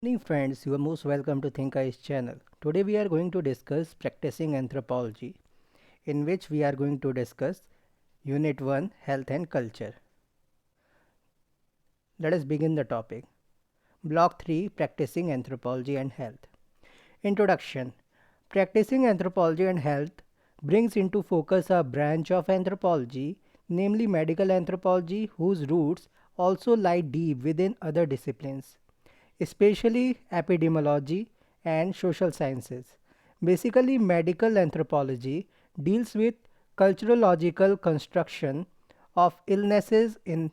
Morning friends, you are most welcome to Think Eyes channel. Today we are going to discuss practicing anthropology, in which we are going to discuss Unit 1 Health and Culture. Let us begin the topic. Block 3 Practicing Anthropology and Health. Introduction. Practicing anthropology and health brings into focus a branch of anthropology, namely medical anthropology, whose roots also lie deep within other disciplines, especially epidemiology and social sciences. Basically, medical anthropology deals with culturological construction of illnesses in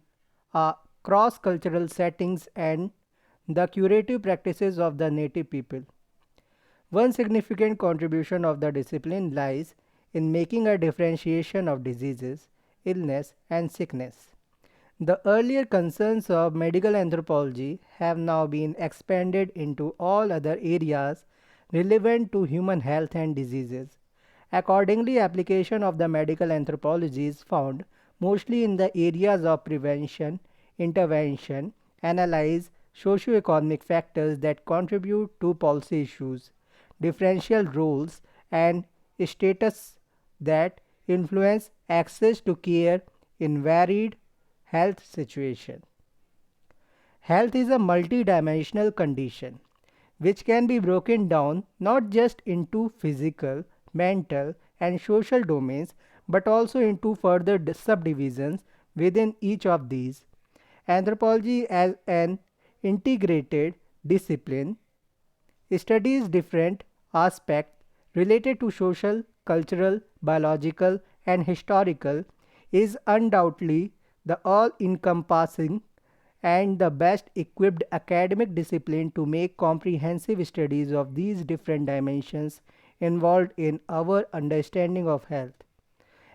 cross cultural settings and the curative practices of the native people. One significant contribution of the discipline lies in making a differentiation of diseases, illness, and sickness. The earlier concerns of medical anthropology have now been expanded into all other areas relevant to human health and diseases. Accordingly, application of the medical anthropology is found mostly in the areas of prevention, intervention, analyze socio-economic factors that contribute to policy issues, differential roles, and status that influence access to care in varied health situation. Health is a multidimensional condition which can be broken down not just into physical, mental, and social domains but also into further subdivisions within each of these. Anthropology, as an integrated discipline, studies different aspects related to social, cultural, biological, and historical, is undoubtedly the all encompassing and the best equipped academic discipline to make comprehensive studies of these different dimensions involved in our understanding of health.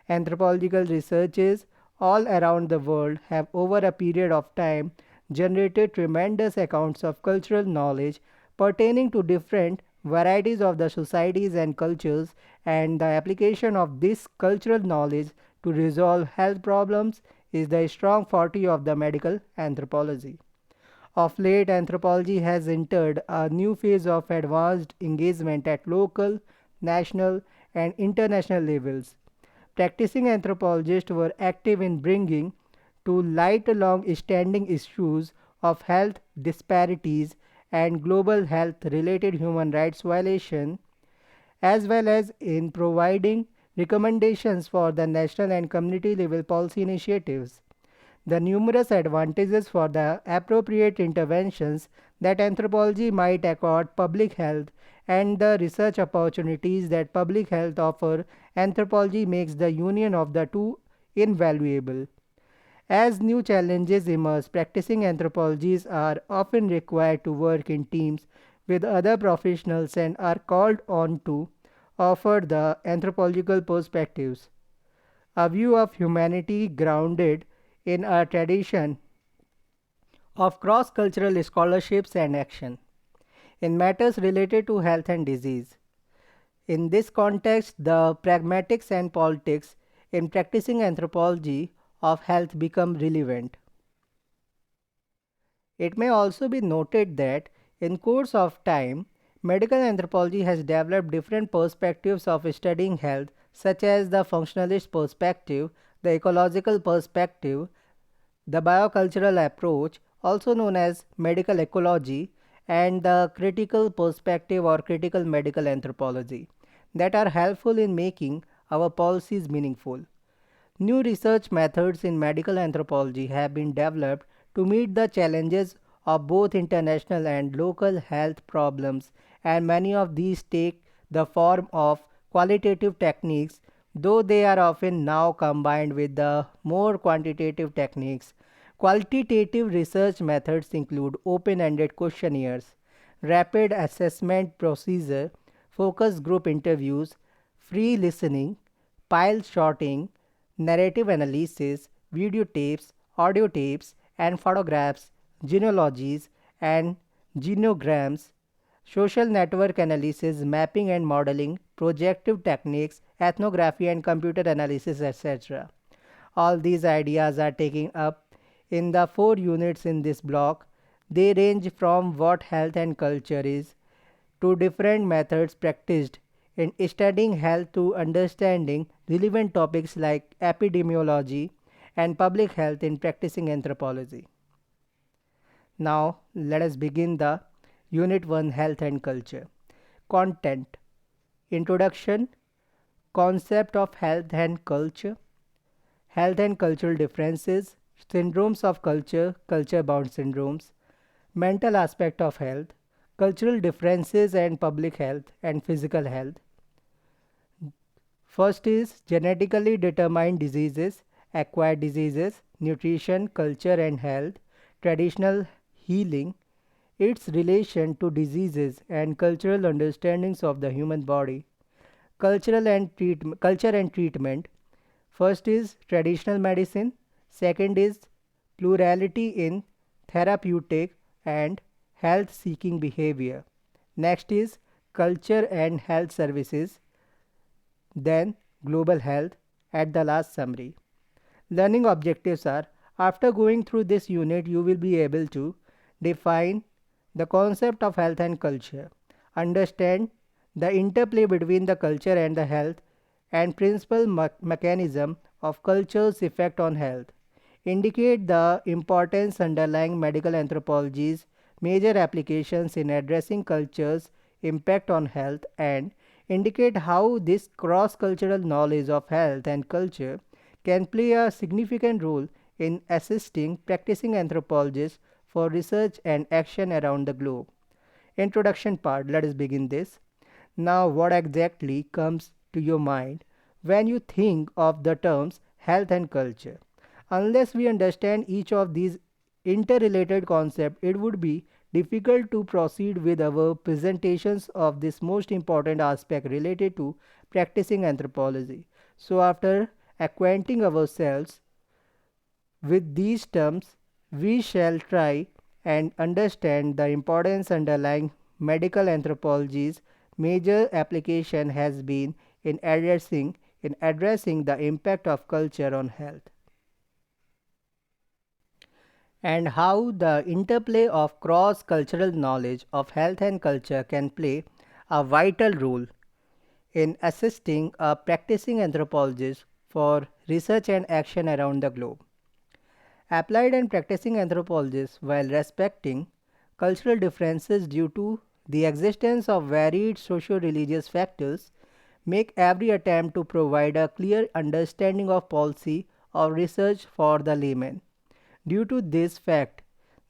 Anthropological researches all around the world have over a period of time generated tremendous accounts of cultural knowledge pertaining to different varieties of the societies and cultures, and the application of this cultural knowledge to resolve health problems is the strong forte of the medical anthropology. Of late, anthropology has entered a new phase of advanced engagement at local, national, and international levels. Practicing anthropologists were active in bringing to light long-standing issues of health disparities and global health-related human rights violations, as well as in providing recommendations for the national and community level policy initiatives. The numerous advantages for the appropriate interventions that anthropology might accord public health and the research opportunities that public health offer anthropology makes the union of the two invaluable. As new challenges emerge, practicing anthropologists are often required to work in teams with other professionals and are called on to offer the anthropological perspectives, a view of humanity grounded in a tradition of cross cultural scholarships and action in matters related to health and disease. In this context, the pragmatics and politics in practicing anthropology of health become relevant. It may also be noted that in course of time, medical anthropology has developed different perspectives of studying health, such as the functionalist perspective, the ecological perspective, the biocultural approach, also known as medical ecology, and the critical perspective or critical medical anthropology, that are helpful in making our policies meaningful. New research methods in medical anthropology have been developed to meet the challenges of both international and local health problems, and many of these take the form of qualitative techniques, though they are often now combined with the more quantitative techniques. Qualitative research methods include open ended questionnaires, rapid assessment procedure, focus group interviews, free listening, pile sorting, narrative analysis, videotapes, audio tapes, and photographs, genealogies and genograms, social network analysis, mapping and modeling, projective techniques, ethnography and computer analysis, etc. All these ideas are taken up in the four units in this block. They range from what health and culture is to different methods practiced in studying health to understanding relevant topics like epidemiology and public health in practicing anthropology. Now, let us begin the Unit 1 Health and Culture. Content: Introduction, Concept of Health and Culture, Health and Cultural Differences, Syndromes of Culture, Culture bound syndromes, Mental aspect of health, Cultural differences and public health and physical health. First is genetically determined diseases, acquired diseases, nutrition, culture and health, traditional healing, its relation to diseases and cultural understandings of the human body, culture and treatment. First is traditional medicine, second is plurality in therapeutic and health seeking behavior. Next is culture and health services, then global health at the last summary. Learning objectives are: after going through this unit, you will be able to define the concept of health and culture, understand the interplay between the culture and the health, and principal mechanism of culture's effect on health, indicate the importance underlying medical anthropology's major applications in addressing culture's impact on health, and indicate how this cross cultural knowledge of health and culture can play a significant role in assisting practicing anthropologists for research and action around the globe. Introduction part, let us begin this. Now, what exactly comes to your mind when you think of the terms health and culture? Unless we understand each of these interrelated concepts, it would be difficult to proceed with our presentations of this most important aspect related to practicing anthropology. So, after acquainting ourselves with these terms, we shall try and understand the importance underlying medical anthropology's major application has been in addressing the impact of culture on health, and how the interplay of cross cultural knowledge of health and culture can play a vital role in assisting a practicing anthropologist for research and action around the globe. Applied and practicing anthropologists, while respecting cultural differences due to the existence of varied socio religious factors, make every attempt to provide a clear understanding of policy or research for the layman. Due to this fact,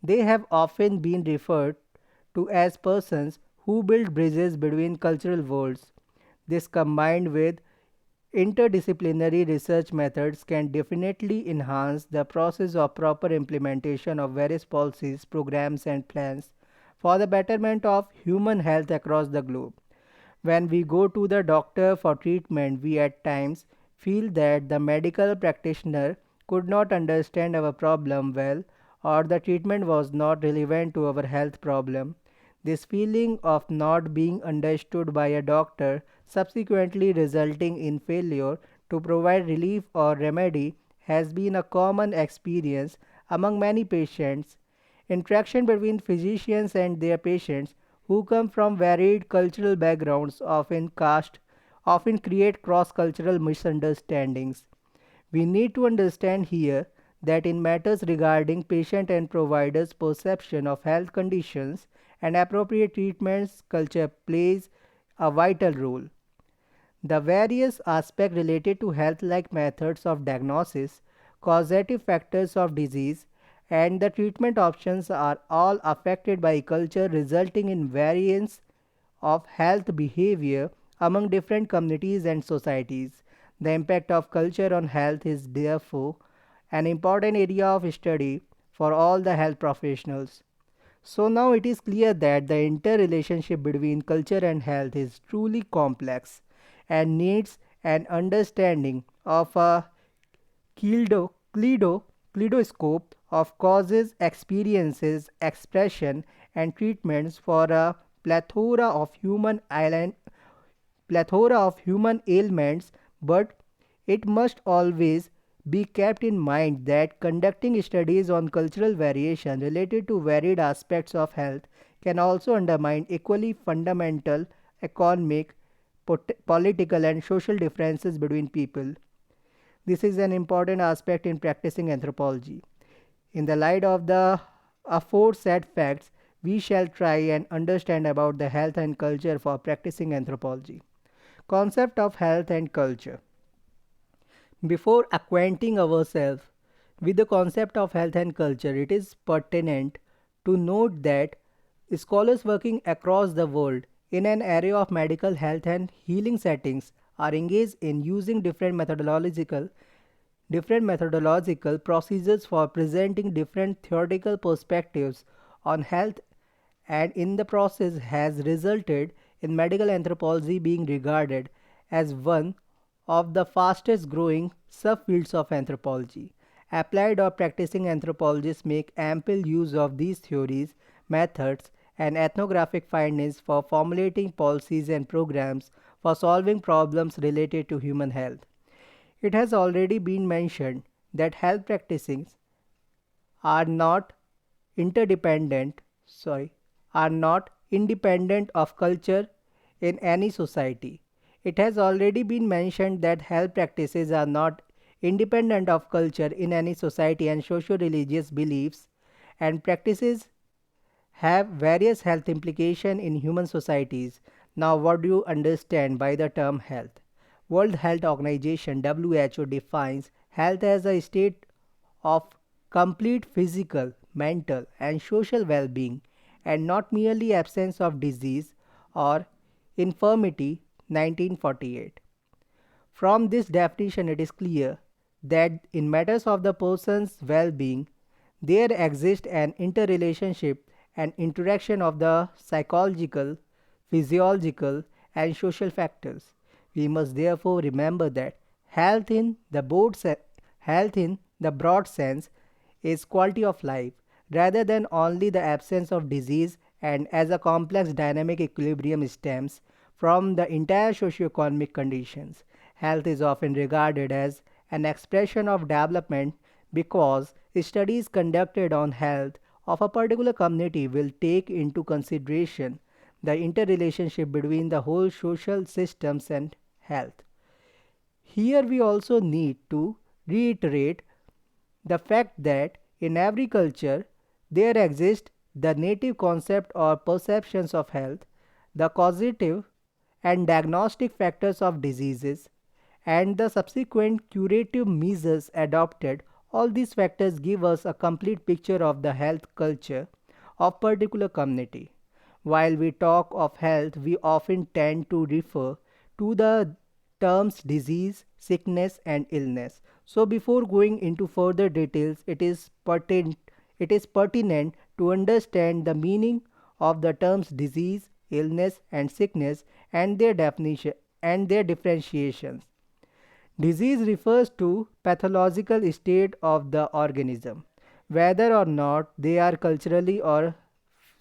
they have often been referred to as persons who build bridges between cultural worlds. This, combined with interdisciplinary research methods, can definitely enhance the process of proper implementation of various policies, programs, and plans for the betterment of human health across the globe. When we go to the doctor for treatment, we at times feel that the medical practitioner could not understand our problem well, or the treatment was not relevant to our health problem. This feeling of not being understood by a doctor, subsequently resulting in failure to provide relief or remedy, has been a common experience among many patients. Interaction between physicians and their patients who come from varied cultural backgrounds often create cross-cultural misunderstandings. We need to understand here that in matters regarding patient and provider's perception of health conditions and appropriate treatments, culture plays a vital role. The various aspects related to health, like methods of diagnosis, causative factors of disease, and the treatment options, are all affected by culture, resulting in variance of health behavior among different communities and societies. The impact of culture on health is therefore an important area of study for all the health professionals. So now it is clear that the interrelationship between culture and health is truly complex and needs an understanding of a kaleidoscope of causes, experiences, expression, and treatments for a plethora of human ailments, but it must always be kept in mind that conducting studies on cultural variation related to varied aspects of health can also undermine equally fundamental economic, political, and social differences between people. This is an important aspect in practicing anthropology. In the light of the aforesaid facts, we shall try and understand about the health and culture for practicing anthropology. Concept of health and culture. Before acquainting ourselves with the concept of health and culture, it is pertinent to note that scholars working across the world in an area of medical health and healing settings are engaged in using different methodological procedures for presenting different theoretical perspectives on health, and in the process has resulted in medical anthropology being regarded as one of the fastest growing subfields of anthropology. Applied or practicing anthropologists make ample use of these theories, methods, and ethnographic findings for formulating policies and programs for solving problems related to human health. It has already been mentioned that health practices are not interdependent, sorry, are not independent of culture in any society. It has already been mentioned that health practices are not independent of culture in any society, and socio-religious beliefs and practices have various health implications in human societies. Now, what do you understand by the term health? World Health Organization WHO defines health as a state of complete physical, mental, and social well being, and not merely absence of disease or infirmity. 1948. From this definition, it is clear that in matters of the person's well being, there exists an interrelationship and interaction of the psychological, physiological, and social factors. We must therefore remember that health in the broad sense is quality of life rather than only the absence of disease, and as a complex dynamic equilibrium stems from the entire socio-economic conditions. Health is often regarded as an expression of development because studies conducted on health of a particular community will take into consideration the interrelationship between the whole social systems and health. Here we also need to reiterate the fact that in every culture there exists the native concept or perceptions of health, the causative and diagnostic factors of diseases, and the subsequent curative measures adopted. All these factors give us a complete picture of the health culture of particular community. While we talk of health, we often tend to refer to the terms disease, sickness, and illness. So before going into further details, it is pertinent to understand the meaning of the terms disease, illness, and sickness, and their definition and their differentiations. Disease refers to pathological state of the organism, whether or not they are culturally or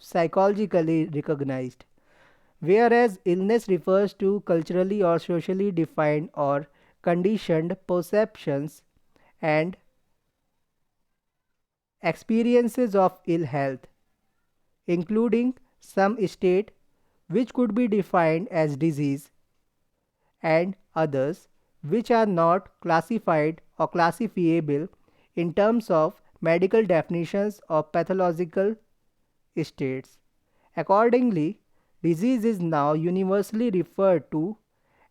psychologically recognized, whereas illness refers to culturally or socially defined or conditioned perceptions and experiences of ill health, including some state which could be defined as disease and others which are not classified or classifiable in terms of medical definitions of pathological states. Accordingly, disease is now universally referred to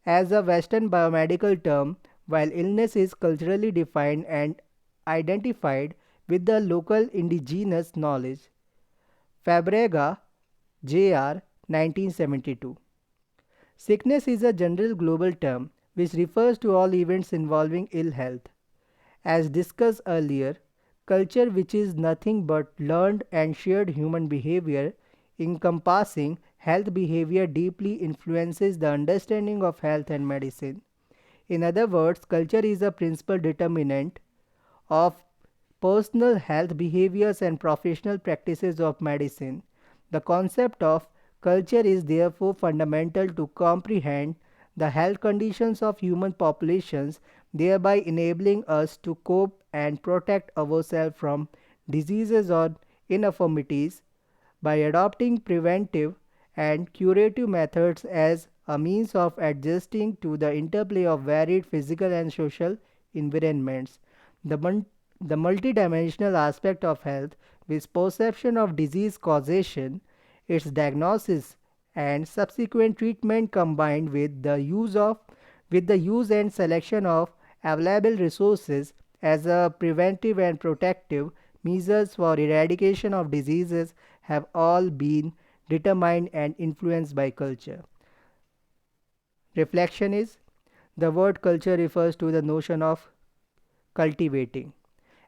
as a Western biomedical term, while illness is culturally defined and identified with the local indigenous knowledge. Fabrega, J.R. 1972. Sickness is a general global term which refers to all events involving ill health. As discussed earlier, culture, which is nothing but learned and shared human behavior encompassing health behavior, deeply influences the understanding of health and medicine. In other words, culture is a principal determinant of personal health behaviors and professional practices of medicine. The concept of culture is therefore fundamental to comprehend the health conditions of human populations thereby enabling us to cope and protect ourselves from diseases or infirmities by adopting preventive and curative methods as a means of adjusting to the interplay of varied physical and social environments. The, the multidimensional aspect of health, with perception of disease causation, its diagnosis, and subsequent treatment combined with the use and selection of available resources as a preventive and protective measures for eradication of diseases have all been determined and influenced by culture. Reflection is the word culture refers to the notion of cultivating,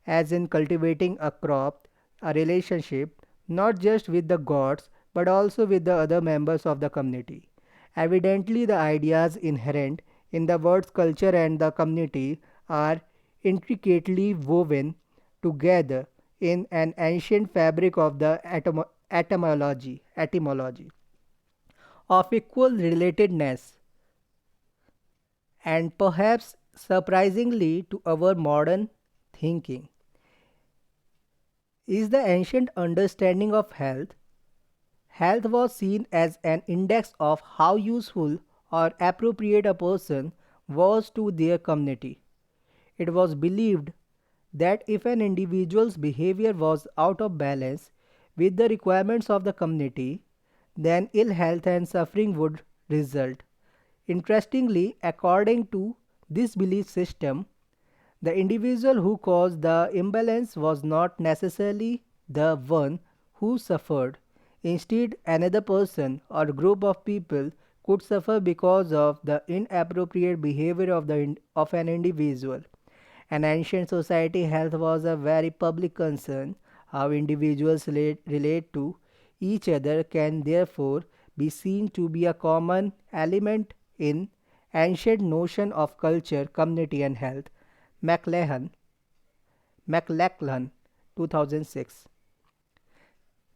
as in cultivating a crop, a relationship, not just with the gods but also with the other members of the community. Evidently, the ideas inherent in the words culture and the community are intricately woven together in an ancient fabric of the etymology of equal relatedness, and perhaps surprisingly to our modern thinking is the ancient understanding of health. Health was seen as an index of how useful or appropriate a person was to their community. It was believed that if an individual's behavior was out of balance with the requirements of the community, then ill health and suffering would result. Interestingly, according to this belief system, the individual who caused the imbalance was not necessarily the one who suffered. Instead, another person or group of people could suffer because of the inappropriate behavior of an individual. In ancient society, health was a very public concern. How individuals relate to each other can therefore be seen to be a common element in ancient notion of culture, community and health. McLachlan, 2006.